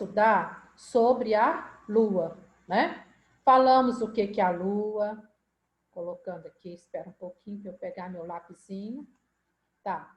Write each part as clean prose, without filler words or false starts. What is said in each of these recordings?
estudar sobre a Lua, né? Falamos o que é a Lua, colocando aqui, espera um pouquinho para eu pegar meu lapisinho. Tá.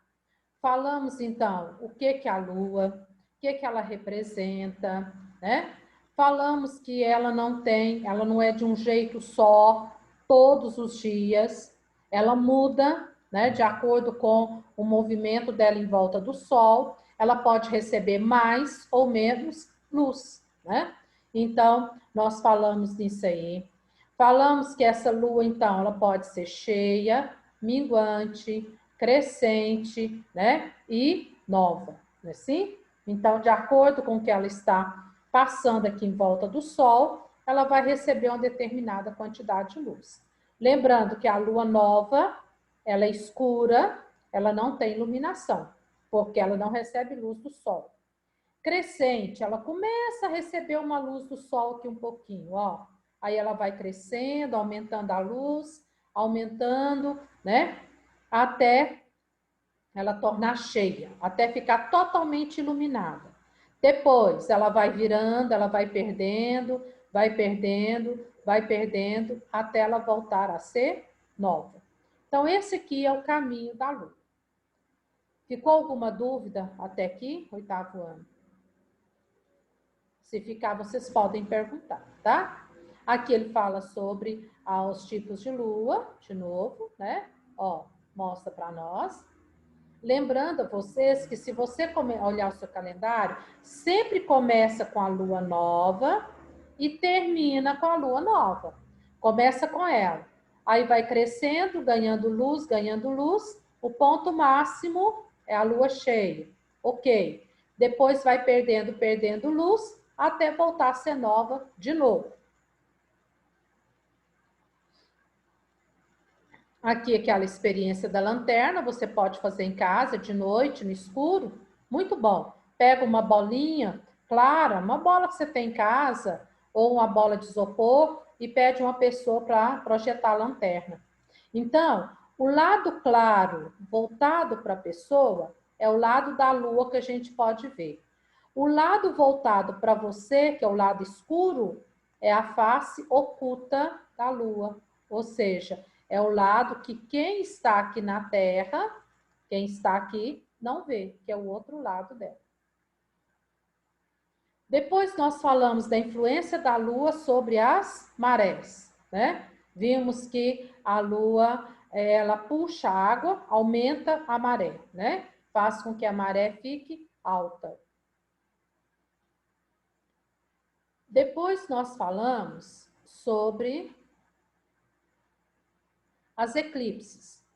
Falamos, então, o que é a Lua, o que ela representa, né? Falamos que ela não é de um jeito só, todos os dias. Ela muda, né, de acordo com o movimento dela em volta do Sol. Ela pode receber mais ou menos luz, né? Então, nós falamos nisso aí. Falamos que essa Lua, então, ela pode ser cheia, minguante, crescente, né? E nova, não é assim? Então, de acordo com o que ela está passando aqui em volta do Sol, ela vai receber uma determinada quantidade de luz. Lembrando que a Lua nova, ela é escura, ela não tem iluminação, porque ela não recebe luz do Sol. Crescente, ela começa a receber uma luz do Sol aqui um pouquinho, ó. Aí ela vai crescendo, aumentando a luz, aumentando, né? Até ela tornar cheia, até ficar totalmente iluminada. Depois, ela vai virando, ela vai perdendo, vai perdendo, vai perdendo, até ela voltar a ser nova. Então, esse aqui é o caminho da Lua. Ficou alguma dúvida até aqui, 8º ano? Se ficar, vocês podem perguntar, tá? Aqui ele fala sobre os tipos de lua, de novo, né? Ó, mostra para nós. Lembrando a vocês que se você olhar o seu calendário, sempre começa com a lua nova e termina com a lua nova. Começa com ela. Aí vai crescendo, ganhando luz, ganhando luz. O ponto máximo é a lua cheia. Ok. Depois vai perdendo, perdendo luz, até voltar a ser nova de novo. Aqui aquela experiência da lanterna, você pode fazer em casa, de noite, no escuro. Muito bom. Pega uma bolinha clara, uma bola que você tem em casa, ou uma bola de isopor, e pede uma pessoa para projetar a lanterna. Então, o lado claro, voltado para a pessoa, é o lado da lua que a gente pode ver. O lado voltado para você, que é o lado escuro, é a face oculta da lua. Ou seja, é o lado que quem está aqui na Terra, quem está aqui, não vê, que é o outro lado dela. Depois nós falamos da influência da Lua sobre as marés, né? Vimos que a Lua, ela puxa a água, aumenta a maré, né? Faz com que a maré fique alta. Depois nós falamos sobre as eclipses.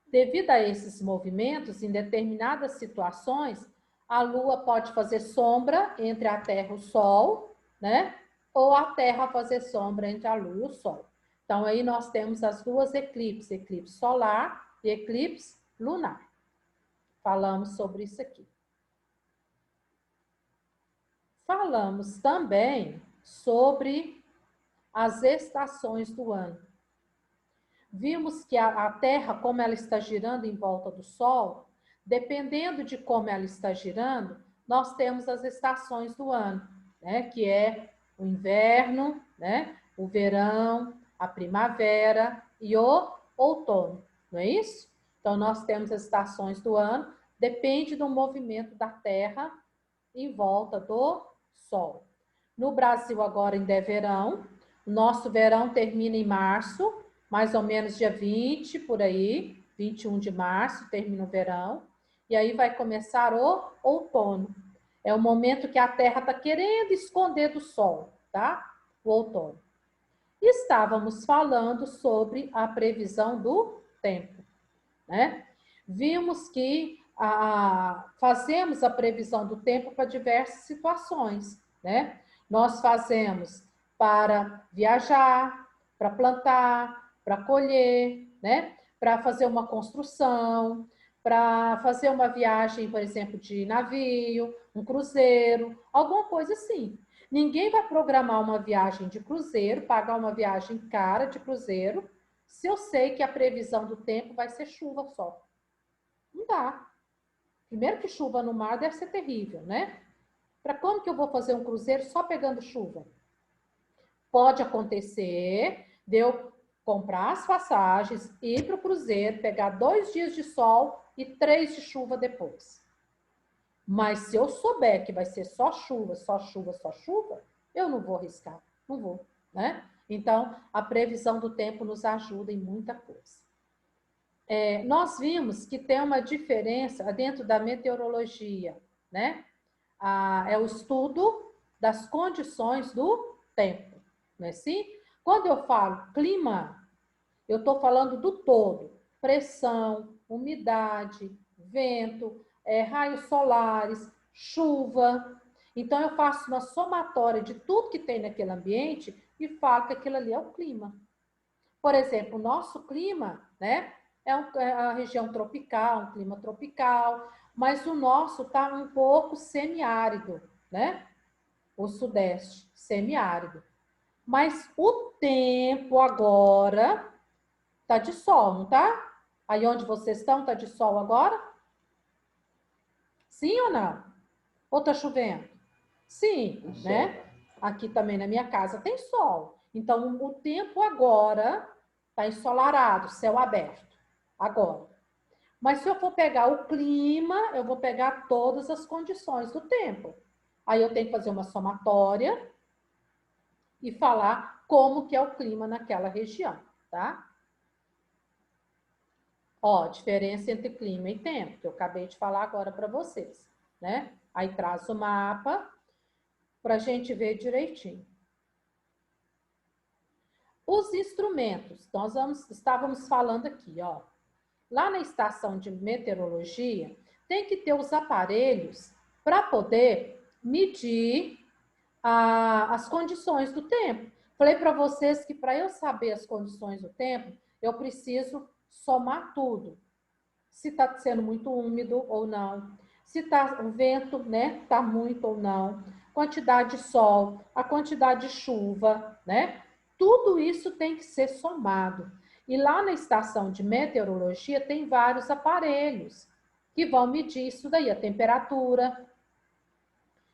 Devido a esses movimentos, em determinadas situações, a Lua pode fazer sombra entre a Terra e o Sol, né? Ou a Terra fazer sombra entre a Lua e o Sol. Então, aí nós temos as duas eclipses, eclipse solar e eclipse lunar. Falamos sobre isso aqui. Falamos também sobre as estações do ano. Vimos que a Terra, como ela está girando em volta do Sol, dependendo de como ela está girando, nós temos as estações do ano, né? Que é o inverno, né? O verão, a primavera e o outono, não é isso? Então, nós temos as estações do ano, depende do movimento da Terra em volta do Sol. No Brasil, agora ainda é verão, o nosso verão termina em março, mais ou menos dia 20, por aí, 21 de março, termina o verão, e aí vai começar o outono. É o momento que a Terra está querendo esconder do Sol, tá? O outono. E estávamos falando sobre a previsão do tempo, né? Vimos que fazemos a previsão do tempo para diversas situações, né? Nós fazemos para viajar, para plantar, para colher, né? Para fazer uma construção, para fazer uma viagem, por exemplo, de navio, um cruzeiro, alguma coisa assim. Ninguém vai programar uma viagem de cruzeiro, pagar uma viagem cara de cruzeiro, se eu sei que a previsão do tempo vai ser chuva só. Não dá. Primeiro que chuva no mar deve ser terrível, né? Para como que eu vou fazer um cruzeiro só pegando chuva? Pode acontecer de eu comprar as passagens, ir para o cruzeiro, pegar 2 dias de sol e 3 de chuva depois. Mas se eu souber que vai ser só chuva, só chuva, só chuva, eu não vou arriscar, não vou, né? Então, a previsão do tempo nos ajuda em muita coisa. Nós vimos que tem uma diferença dentro da meteorologia, né? É o estudo das condições do tempo, não é assim? Quando eu falo clima, eu estou falando do todo, pressão, umidade, vento, raios solares, chuva. Então, eu faço uma somatória de tudo que tem naquele ambiente e falo que aquilo ali é o clima. Por exemplo, o nosso clima, né, é a região tropical, um clima tropical, mas o nosso está um pouco semiárido, né? O sudeste, semiárido. Mas o tempo agora tá de sol, não tá? Aí onde vocês estão, tá de sol agora? Sim ou não? Ou tá chovendo? Sim, né? Aqui também na minha casa tem sol. Então, o tempo agora tá ensolarado, céu aberto. Agora. Mas se eu for pegar o clima, eu vou pegar todas as condições do tempo. Aí eu tenho que fazer uma somatória e falar como que é o clima naquela região, tá? Ó, diferença entre clima e tempo, que eu acabei de falar agora para vocês, né? Aí traz o mapa para a gente ver direitinho. Os instrumentos, estávamos falando aqui, ó. Lá na estação de meteorologia, tem que ter os aparelhos para poder medir as condições do tempo. Falei para vocês que para eu saber as condições do tempo, eu preciso somar tudo. Se está sendo muito úmido ou não, se o vento, né, está muito ou não, quantidade de sol, a quantidade de chuva, né? Tudo isso tem que ser somado. E lá na estação de meteorologia tem vários aparelhos que vão medir isso daí, a temperatura.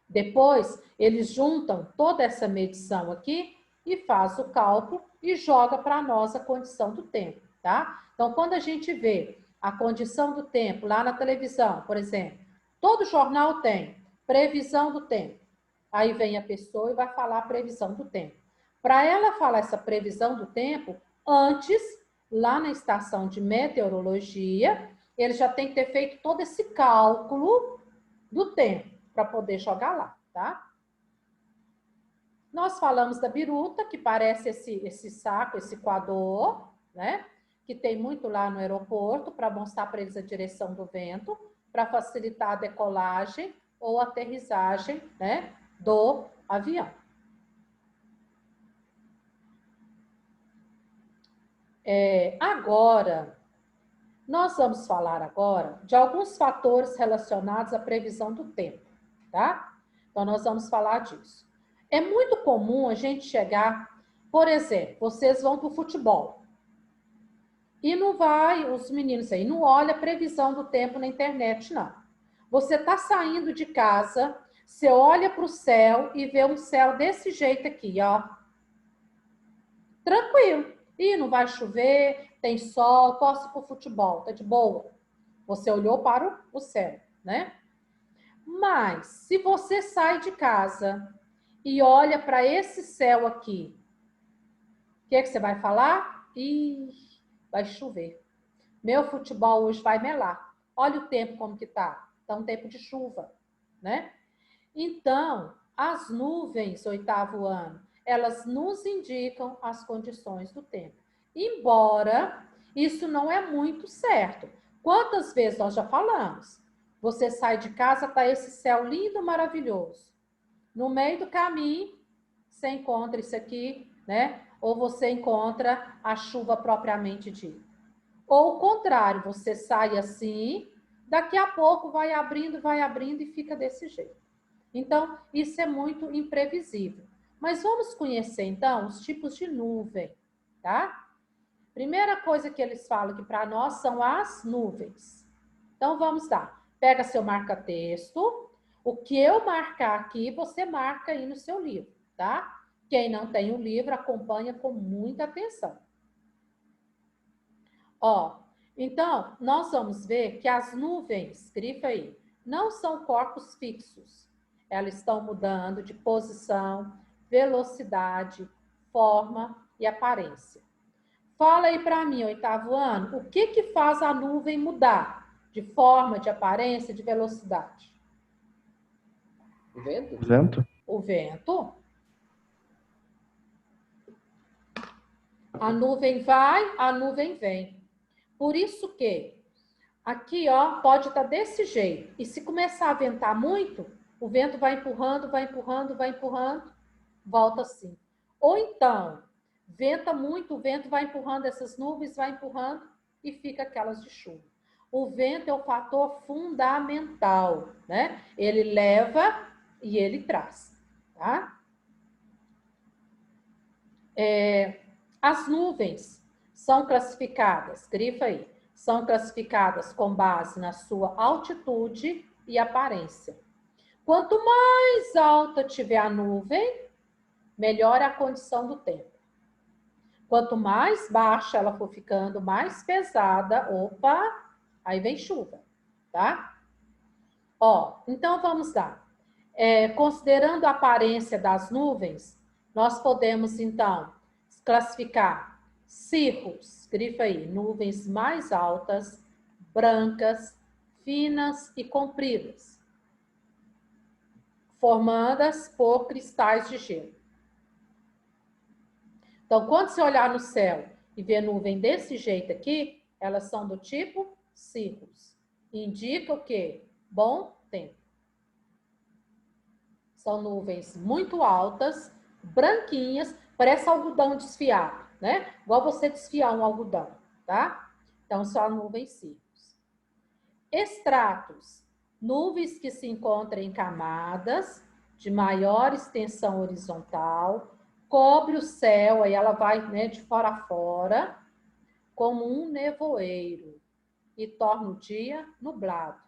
Depois, eles juntam toda essa medição aqui e faz o cálculo e joga para nós a condição do tempo, tá? Então, quando a gente vê a condição do tempo lá na televisão, por exemplo, todo jornal tem previsão do tempo. Aí vem a pessoa e vai falar a previsão do tempo. Para ela falar essa previsão do tempo, antes, lá na estação de meteorologia, ele já tem que ter feito todo esse cálculo do tempo para poder jogar lá, tá? Nós falamos da biruta, que parece esse saco, esse coador, né? Que tem muito lá no aeroporto para mostrar para eles a direção do vento, para facilitar a decolagem ou aterrissagem, né, do avião. Agora, nós vamos falar agora de alguns fatores relacionados à previsão do tempo, tá? Então, nós vamos falar disso. É muito comum a gente chegar, por exemplo, vocês vão para o futebol e não vai, os meninos aí, não olha a previsão do tempo na internet, não. Você está saindo de casa, você olha para o céu e vê um céu desse jeito aqui, ó. Tranquilo. E não vai chover, tem sol, posso ir para o futebol, tá de boa. Você olhou para o céu, né? Mas, se você sai de casa e olha para esse céu aqui, o que é que você vai falar? Ih, vai chover. Meu futebol hoje vai melar. Olha o tempo como que tá. Tá um tempo de chuva, né? Então, as nuvens, 8º ano, elas nos indicam as condições do tempo. Embora isso não é muito certo. Quantas vezes nós já falamos? Você sai de casa, tá esse céu lindo, maravilhoso. No meio do caminho, você encontra isso aqui, né? Ou você encontra a chuva propriamente dita. Ou o contrário, você sai assim, daqui a pouco vai abrindo e fica desse jeito. Então, isso é muito imprevisível. Mas vamos conhecer, então, os tipos de nuvem, tá? Primeira coisa que eles falam que para nós são as nuvens. Então, vamos lá. Pega seu marca-texto. O que eu marcar aqui, você marca aí no seu livro, tá? Quem não tem o livro, acompanha com muita atenção. Ó, então, nós vamos ver que as nuvens, grifa aí, não são corpos fixos. Elas estão mudando de posição, velocidade, forma e aparência. Fala aí para mim, oitavo ano, o que que faz a nuvem mudar de forma, de aparência, de velocidade? O vento? Vento? O vento. A nuvem vai, a nuvem vem. Por isso que aqui, ó, pode estar desse jeito. E se começar a ventar muito, o vento vai empurrando, vai empurrando, vai empurrando, volta assim. Ou então, venta muito, o vento vai empurrando essas nuvens, vai empurrando e fica aquelas de chuva. O vento é o fator fundamental, né? Ele leva e ele traz, tá? As nuvens são classificadas, grifa aí, são classificadas com base na sua altitude e aparência. Quanto mais alta tiver a nuvem, melhor é a condição do tempo. Quanto mais baixa ela for ficando, mais pesada, opa, aí vem chuva, tá? Ó, então vamos lá. Considerando a aparência das nuvens, nós podemos, então, classificar cirros, grifa aí, nuvens mais altas, brancas, finas e compridas, formadas por cristais de gelo. Então, quando você olhar no céu e ver nuvem desse jeito aqui, elas são do tipo cirros. Indica o quê? Bom tempo. São nuvens muito altas, branquinhas, parece algodão desfiado, né? Igual você desfiar um algodão, tá? Então, são nuvens cirros. Estratos, nuvens que se encontram em camadas de maior extensão horizontal, cobre o céu, aí ela vai, né, de fora a fora, como um nevoeiro e torna o dia nublado.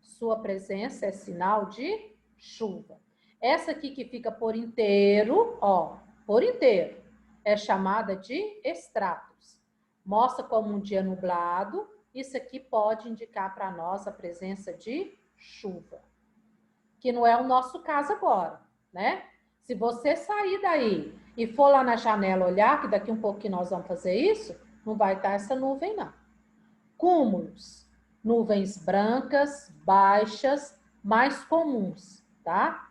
Sua presença é sinal de chuva. Essa aqui que fica por inteiro, ó, por inteiro, é chamada de estratos. Mostra como um dia nublado. Isso aqui pode indicar para nós a presença de chuva. Que não é o nosso caso agora, né? Se você sair daí e for lá na janela olhar, que daqui um pouquinho nós vamos fazer isso, não vai estar essa nuvem, não. Cúmulos, nuvens brancas, baixas, mais comuns, tá?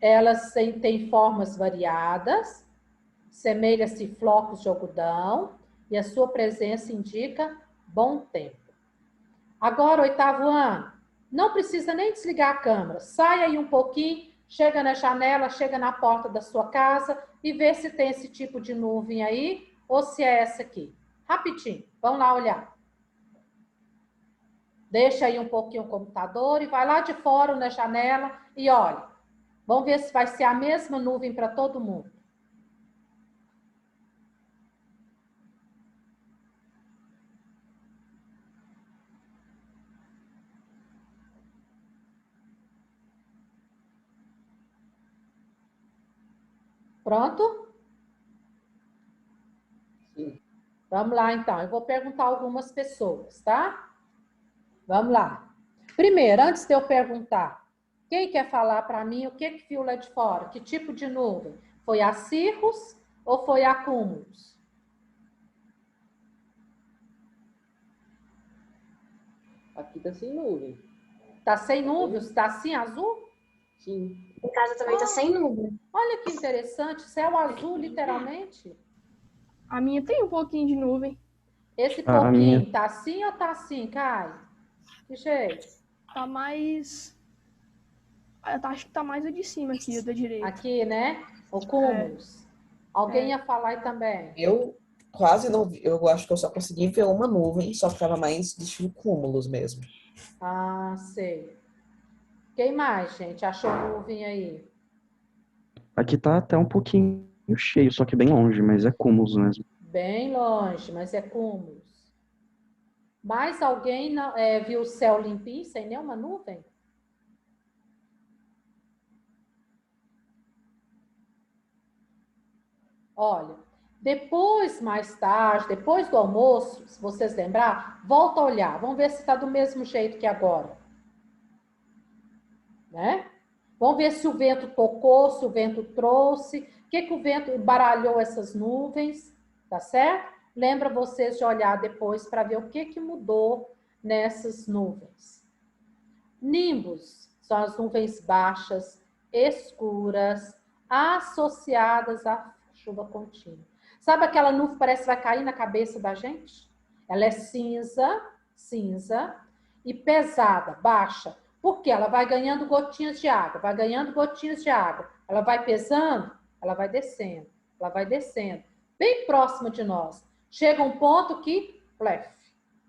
Elas têm formas variadas, semelha-se flocos de algodão, e a sua presença indica bom tempo. Agora, oitavo ano, não precisa nem desligar a câmera. Sai aí um pouquinho, chega na janela, chega na porta da sua casa e vê se tem esse tipo de nuvem aí ou se é essa aqui. Rapidinho, vamos lá olhar. Deixa aí um pouquinho o computador e vai lá de fora na janela e olha. Vamos ver se vai ser a mesma nuvem para todo mundo. Pronto? Sim. Vamos lá, então. Eu vou perguntar a algumas pessoas, tá? Vamos lá. Primeiro, antes de eu perguntar, quem quer falar para mim o que viu lá de fora? Que tipo de nuvem? Foi a cirros ou foi a cúmulos? Aqui tá sem nuvem. Tá sem nuvens? Tá assim, azul? Sim. Em casa também tá sem nuvem. Olha que interessante. Céu azul, literalmente. A minha tem um pouquinho de nuvem. Esse A pouquinho, minha- tá assim ou tá assim, Caio? Que jeito? Tá mais... Eu acho que tá mais a de cima aqui, a da direita. Aqui, né? O cúmulos. Alguém ia falar aí também? Eu quase não vi, eu acho que eu só consegui ver uma nuvem, só que tava mais de estilo cúmulos mesmo. Ah, sei. Quem mais, gente? Achou nuvem aí? Aqui tá até um pouquinho cheio, só que bem longe, mas é cúmulos mesmo. Bem longe, mas é cúmulos. Mais alguém viu o céu limpinho, sem nenhuma nuvem? Olha, depois, mais tarde, depois do almoço, se vocês lembrar, volta a olhar. Vamos ver se está do mesmo jeito que agora. Né? Vamos ver se o vento tocou, se o vento trouxe, o que o vento embaralhou essas nuvens, tá certo? Lembra vocês de olhar depois para ver o que mudou nessas nuvens. Nimbos são as nuvens baixas, escuras, associadas à chuva contínua. Sabe aquela nuvem que parece que vai cair na cabeça da gente? Ela é cinza e pesada, baixa. Porque ela vai ganhando gotinhas de água, vai ganhando gotinhas de água. Ela vai pesando, ela vai descendo, bem próxima de nós. Chega um ponto que, plef,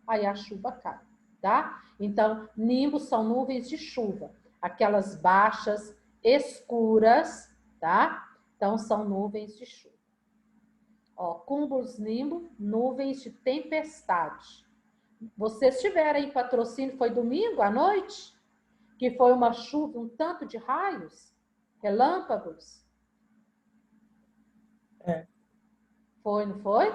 aí a chuva cai, tá? Então, nimbos são nuvens de chuva, aquelas baixas, escuras, tá? Então, são nuvens de chuva. Ó, cúmulos nimbo, nuvens de tempestade. Vocês tiveram aí patrocínio, foi domingo à noite? Que foi uma chuva, um tanto de raios, relâmpagos. É. Foi, não foi?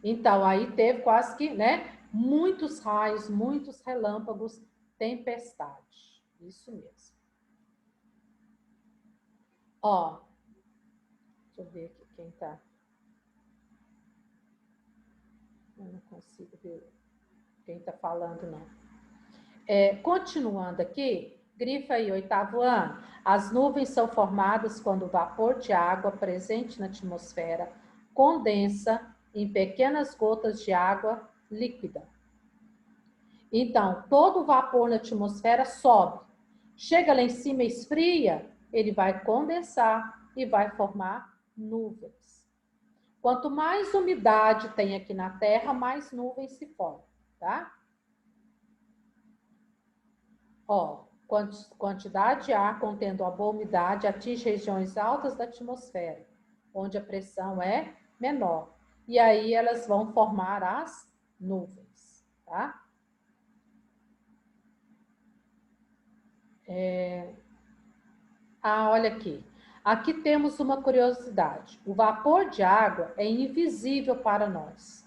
Então, aí teve quase que, né? Muitos raios, muitos relâmpagos, tempestade. Isso mesmo. Ó, deixa eu ver aqui quem tá. Eu não consigo ver quem tá falando, não. Continuando aqui, grifa aí, 8º ano. As nuvens são formadas quando o vapor de água presente na atmosfera condensa em pequenas gotas de água líquida. Então, todo o vapor na atmosfera sobe. Chega lá em cima, esfria, ele vai condensar e vai formar nuvens. Quanto mais umidade tem aqui na Terra, mais nuvens se formam, tá? Ó, quantidade de ar contendo uma boa umidade atinge regiões altas da atmosfera, onde a pressão é menor. E aí elas vão formar as nuvens, tá? Olha aqui. Aqui temos uma curiosidade. O vapor de água é invisível para nós.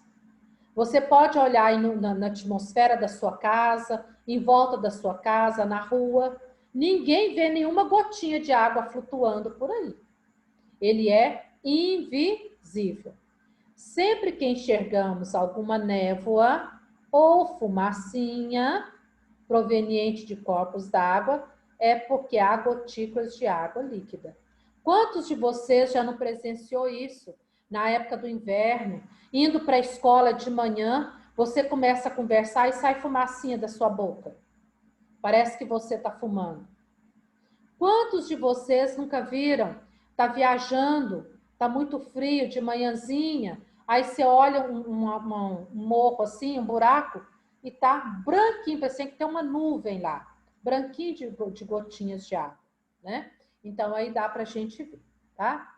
Você pode olhar aí na atmosfera da sua casa, em volta da sua casa, na rua. Ninguém vê nenhuma gotinha de água flutuando por aí. Ele é invisível. Sempre que enxergamos alguma névoa ou fumacinha proveniente de corpos d'água, é porque há gotículas de água líquida. Quantos de vocês já não presenciou isso? Na época do inverno, indo para a escola de manhã, você começa a conversar e sai fumacinha da sua boca. Parece que você está fumando. Quantos de vocês nunca viram? Está viajando, está muito frio de manhãzinha, aí você olha um morro assim, um buraco, e está branquinho, parece que tem uma nuvem lá, branquinho de gotinhas de água, né? Então, aí dá para a gente ver, tá?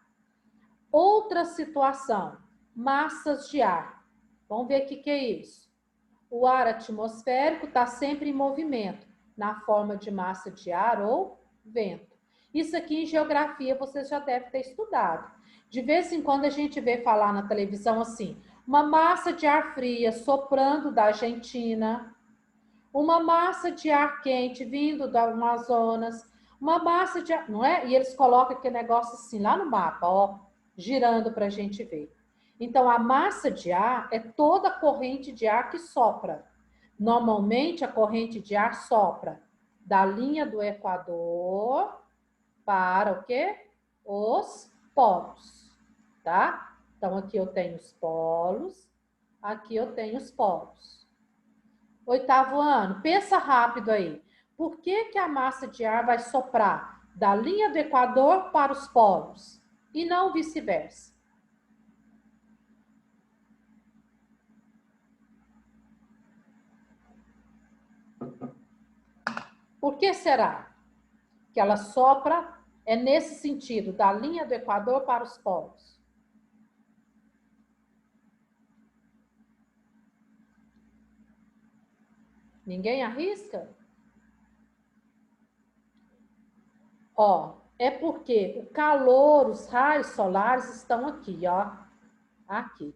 Outra situação, massas de ar. Vamos ver o que é isso. O ar atmosférico está sempre em movimento, na forma de massa de ar ou vento. Isso aqui em geografia vocês já devem ter estudado. De vez em quando a gente vê falar na televisão assim, uma massa de ar fria soprando da Argentina, uma massa de ar quente vindo do Amazonas, uma massa de ar, não é? E eles colocam aquele negócio assim lá no mapa, ó, girando para a gente ver. Então, a massa de ar é toda a corrente de ar que sopra. Normalmente, a corrente de ar sopra da linha do Equador para o quê? Os polos, tá? Então, aqui eu tenho os polos, aqui eu tenho os polos. 8º ano, pensa rápido aí. Por que a massa de ar vai soprar da linha do Equador para os polos e não vice-versa? Por que será que ela sopra nesse sentido, da linha do Equador para os polos? Ninguém arrisca? Ó, é porque o calor, os raios solares estão aqui, ó. aqui.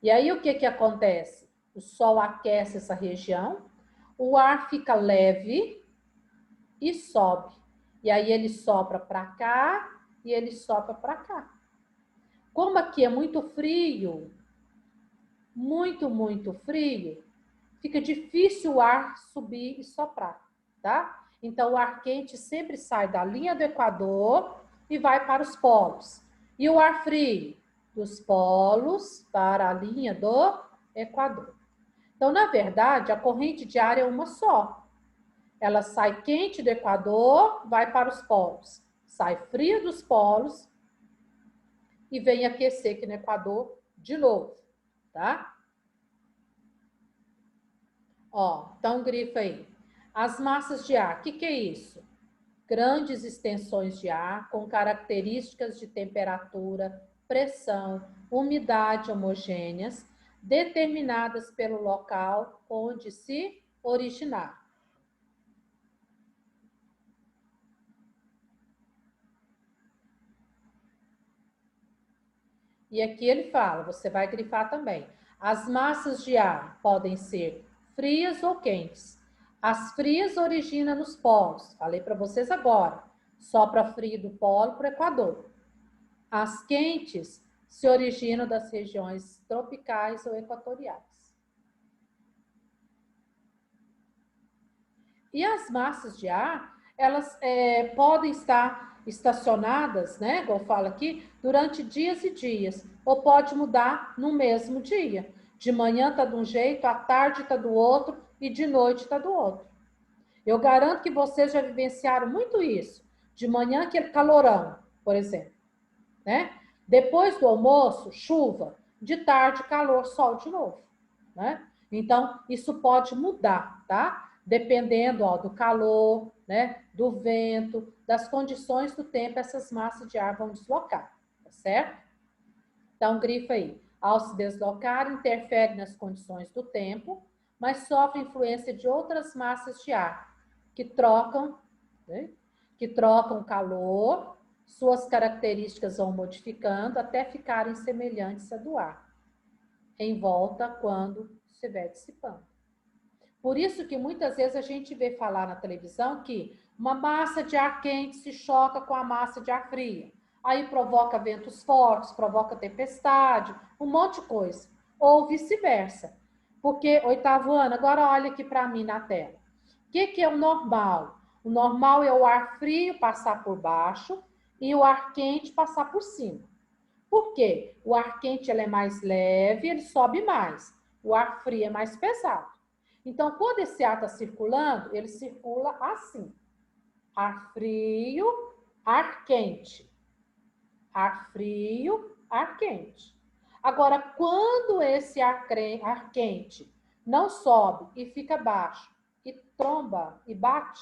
E aí, o que que acontece? O Sol aquece essa região, o ar fica leve e sobe. E aí, ele sopra para cá e ele sopra para cá. Como aqui é muito frio, muito frio, fica difícil o ar subir e soprar, tá? Então, o ar quente sempre sai da linha do Equador e vai para os polos. E o ar frio? Dos polos para a linha do Equador. Então, na verdade, a corrente de ar é uma só. Ela sai quente do Equador, vai para os polos. Sai frio dos polos e vem aquecer aqui no Equador de novo, tá? Ó, então grifa aí. As massas de ar, o que é isso? Grandes extensões de ar com características de temperatura, pressão, umidade homogêneas, determinadas pelo local onde se originar. E aqui ele fala, você vai grifar também. As massas de ar podem ser frias ou quentes. As frias originam nos polos. Falei para vocês agora. Sopra frio do polo para o Equador. As quentes se originam das regiões tropicais ou equatoriais. E as massas de ar, elas podem estar estacionadas, né, igual fala aqui, durante dias e dias, ou pode mudar no mesmo dia. De manhã está de um jeito, à tarde está do outro e de noite está do outro. Eu garanto que vocês já vivenciaram muito isso. De manhã, aquele calorão, por exemplo, né? Depois do almoço, chuva. De tarde, calor, sol de novo, né? Então, isso pode mudar, tá? Dependendo, ó, do calor, né? Do vento, das condições do tempo, essas massas de ar vão deslocar, tá certo? Então, grifa aí. Ao se deslocar, interfere nas condições do tempo, mas sofre influência de outras massas de ar que trocam, né? Que trocam calor, suas características vão modificando até ficarem semelhantes à do ar, em volta quando estiver dissipando. Por isso que muitas vezes a gente vê falar na televisão que uma massa de ar quente se choca com a massa de ar fria. Aí provoca ventos fortes, provoca tempestade, um monte de coisa. Ou vice-versa. Porque, oitavo ano, agora olha aqui para mim na tela. O que é o normal? O normal é o ar frio passar por baixo e o ar quente passar por cima. Por quê? O ar quente ele é mais leve, ele sobe mais. O ar frio é mais pesado. Então, quando esse ar está circulando, ele circula assim. Ar frio, ar quente. Ar frio, ar quente. Agora, quando esse ar quente não sobe e fica baixo, e tromba e bate,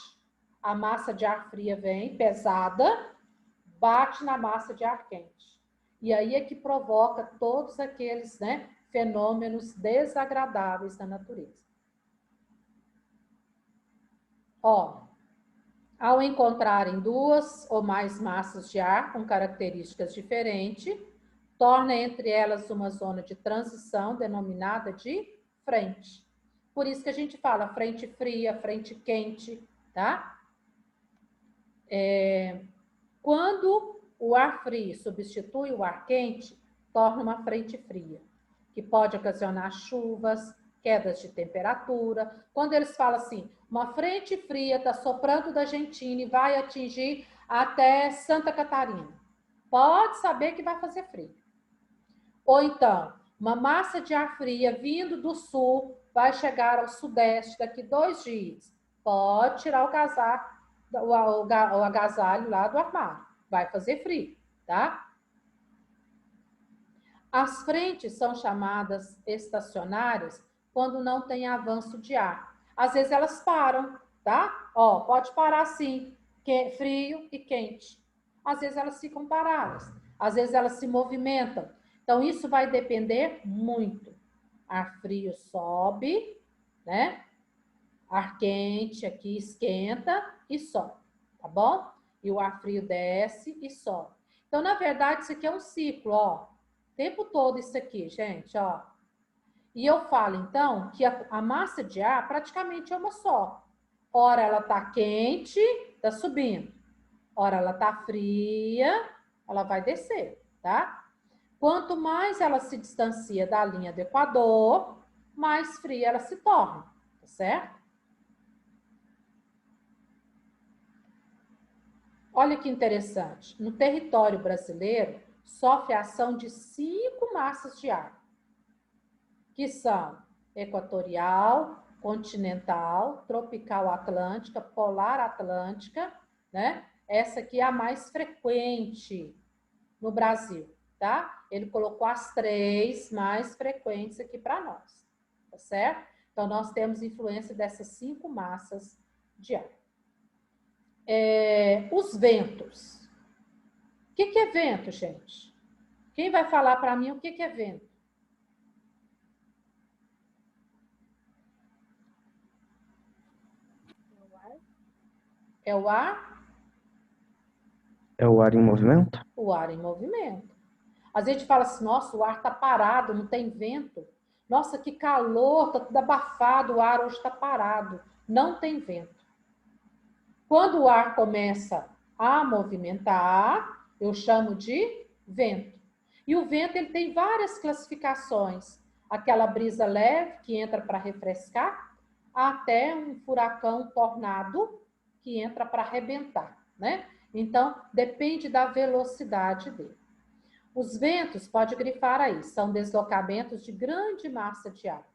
a massa de ar fria vem pesada, bate na massa de ar quente. E aí é que provoca todos aqueles, né, fenômenos desagradáveis da natureza. Ó, ao encontrarem duas ou mais massas de ar com características diferentes, torna entre elas uma zona de transição denominada de frente. Por isso que a gente fala frente fria, frente quente, tá? Quando o ar frio substitui o ar quente, torna uma frente fria, que pode ocasionar chuvas, quedas de temperatura. Quando eles falam assim, uma frente fria está soprando da Argentina e vai atingir até Santa Catarina, pode saber que vai fazer frio. Ou então, uma massa de ar fria vindo do sul vai chegar ao sudeste daqui 2 dias. Pode tirar o casaco, o agasalho lá do armário. Vai fazer frio, tá? As frentes são chamadas estacionárias quando não tem avanço de ar. Às vezes elas param, tá? Ó, pode parar assim, frio e quente. Às vezes elas ficam paradas. Às vezes elas se movimentam. Então, isso vai depender muito. Ar frio sobe, né? Ar quente aqui esquenta e sobe, tá bom? E o ar frio desce e sobe. Então, na verdade, isso aqui é um ciclo, ó. tempo todo isso aqui, gente, ó. E eu falo, então, que a massa de ar praticamente é uma só. Ora ela tá quente, tá subindo. Ora ela tá fria, ela vai descer, tá? Quanto mais ela se distancia da linha do Equador, mais fria ela se torna, tá certo? Olha que interessante. No território brasileiro, sofre a ação de 5 massas de ar, que são equatorial, continental, tropical atlântica, polar atlântica, né? Essa aqui é a mais frequente no Brasil, tá? Ele colocou as 3 mais frequentes aqui para nós, tá certo? Então, nós temos influência dessas 5 massas de ar. Os ventos. O que é vento, gente? Quem vai falar para mim o que é vento? É o ar? É o ar em movimento? O ar em movimento. Às vezes a gente fala assim, nossa, o ar está parado, não tem vento. Nossa, que calor, está tudo abafado, o ar hoje está parado. Não tem vento. Quando o ar começa a movimentar, eu chamo de vento. E o vento ele tem várias classificações. Aquela brisa leve que entra para refrescar, até um furacão, tornado, que entra para arrebentar, né? Então, depende da velocidade dele. Os ventos, pode grifar aí, são deslocamentos de grande massa de ar.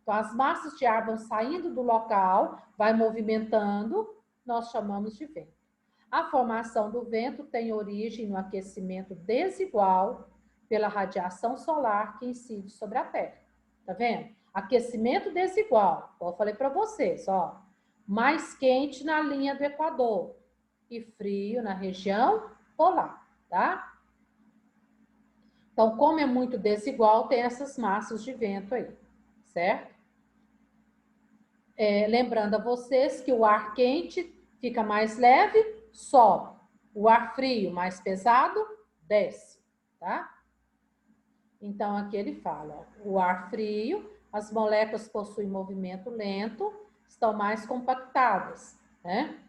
Então, as massas de ar vão saindo do local, vai movimentando, nós chamamos de vento. A formação do vento tem origem no aquecimento desigual pela radiação solar que incide sobre a Terra. Tá vendo? Aquecimento desigual, como eu falei para vocês, ó. Mais quente na linha do Equador e frio na região polar, tá? Então, como é muito desigual, tem essas massas de vento aí, certo? Lembrando a vocês que o ar quente fica mais leve, sobe. O ar frio, mais pesado, desce, tá? Então, aqui ele fala, ó, o ar frio, as moléculas possuem movimento lento, estão mais compactadas, né?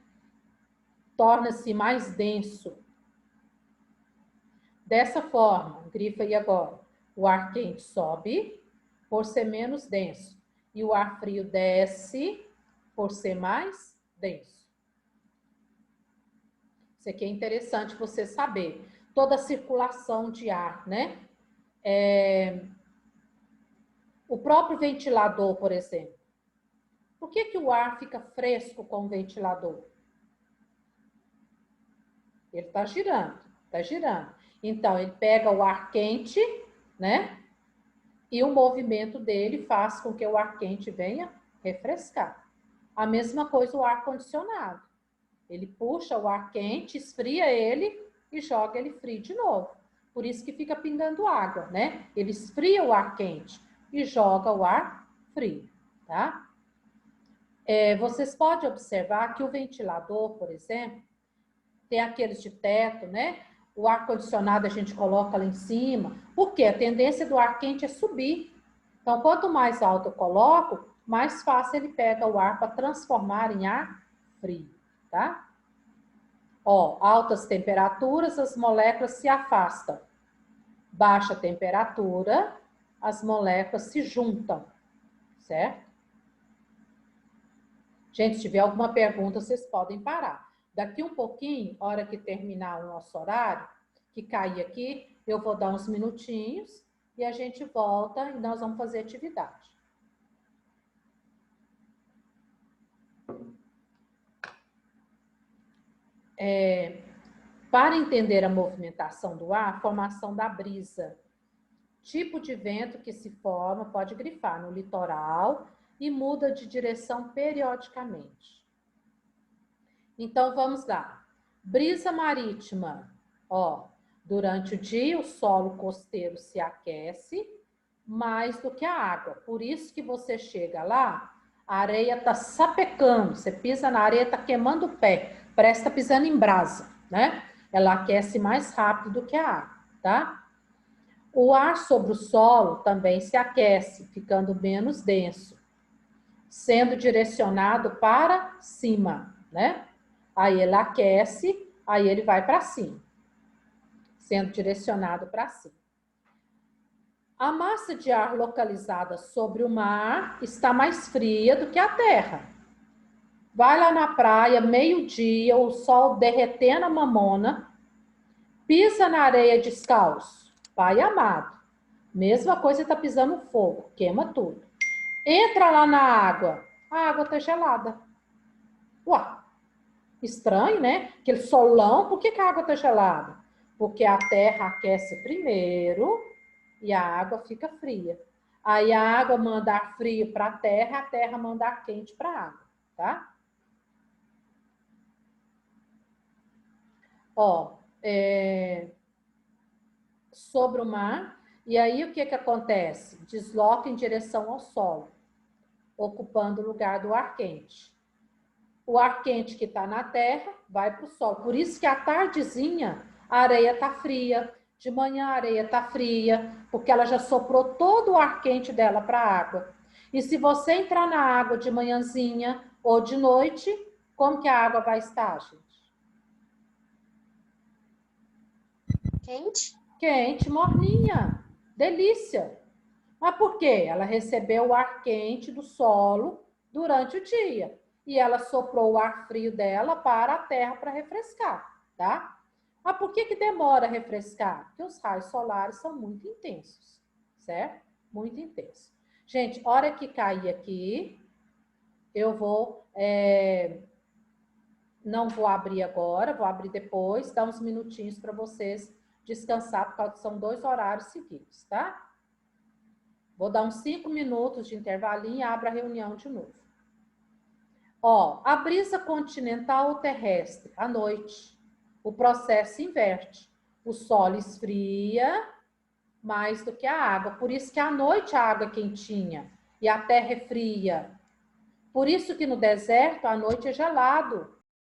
Torna-se mais denso. Dessa forma, grifa aí agora, o ar quente sobe por ser menos denso e o ar frio desce por ser mais denso. Isso aqui é interessante você saber. Toda a circulação de ar, né? O próprio ventilador, por exemplo. Por que o ar fica fresco com o ventilador? Ele está girando, está girando. Então, ele pega o ar quente, né? E o movimento dele faz com que o ar quente venha refrescar. A mesma coisa o ar-condicionado. Ele puxa o ar quente, esfria ele e joga ele frio de novo. Por isso que fica pingando água, né? Ele esfria o ar quente e joga o ar frio, tá? Vocês podem observar que o ventilador, por exemplo, tem aqueles de teto, né? O ar-condicionado a gente coloca lá em cima. Por quê? A tendência do ar quente é subir. Então, quanto mais alto eu coloco, mais fácil ele pega o ar para transformar em ar frio, tá? Ó, altas temperaturas, as moléculas se afastam. Baixa temperatura, as moléculas se juntam, certo? Gente, se tiver alguma pergunta, vocês podem parar. Daqui um pouquinho, hora que terminar o nosso horário, que cair aqui, eu vou dar uns minutinhos e a gente volta e nós vamos fazer atividade. Para entender a movimentação do ar, a formação da brisa. Tipo de vento que se forma, pode grifar, no litoral e muda de direção periodicamente. Então, vamos lá. Brisa marítima. Ó, durante o dia, o solo costeiro se aquece mais do que a água. Por isso que você chega lá, a areia tá sapecando. Você pisa na areia, tá queimando o pé. Parece que tá pisando em brasa, né? Ela aquece mais rápido do que a água, tá? O ar sobre o solo também se aquece, ficando menos denso, sendo direcionado para cima, né? Aí ele aquece, aí ele vai para cima, sendo direcionado para cima. A massa de ar localizada sobre o mar está mais fria do que a terra. Vai lá na praia, meio-dia, o sol derretendo a mamona, pisa na areia descalço. Pai amado. Mesma coisa, você tá pisando no fogo, queima tudo. Entra lá na água, a água tá gelada. Ué, estranho, né? Aquele solão, por que a água tá gelada? Porque a terra aquece primeiro e a água fica fria. Aí a água manda ar frio para a terra manda ar quente para a água, tá? Ó, sobre o mar, e aí o que que acontece? Desloca em direção ao solo, ocupando o lugar do ar quente. O ar quente que está na terra vai para o sol. Por isso que à tardezinha a areia está fria, de manhã a areia está fria, porque ela já soprou todo o ar quente dela para a água. E se você entrar na água de manhãzinha ou de noite, como que a água vai estar, gente? Quente? Quente, morninha, delícia. Mas por quê? Ela recebeu o ar quente do solo durante o dia. E ela soprou o ar frio dela para a terra para refrescar, tá? Mas por que que demora a refrescar? Porque os raios solares são muito intensos, certo? Muito intensos. Gente, hora que cair aqui, eu vou... não vou abrir agora, vou abrir depois, dar uns minutinhos para vocês descansar, por causa que são 2 horários seguidos, tá? Vou dar uns 5 minutos de intervalinho e abro a reunião de novo. Ó, a brisa continental ou terrestre, à noite, o processo inverte. O solo esfria mais do que a água. Por isso que à noite a água é quentinha e a terra é fria. Por isso que no deserto à noite é gelado.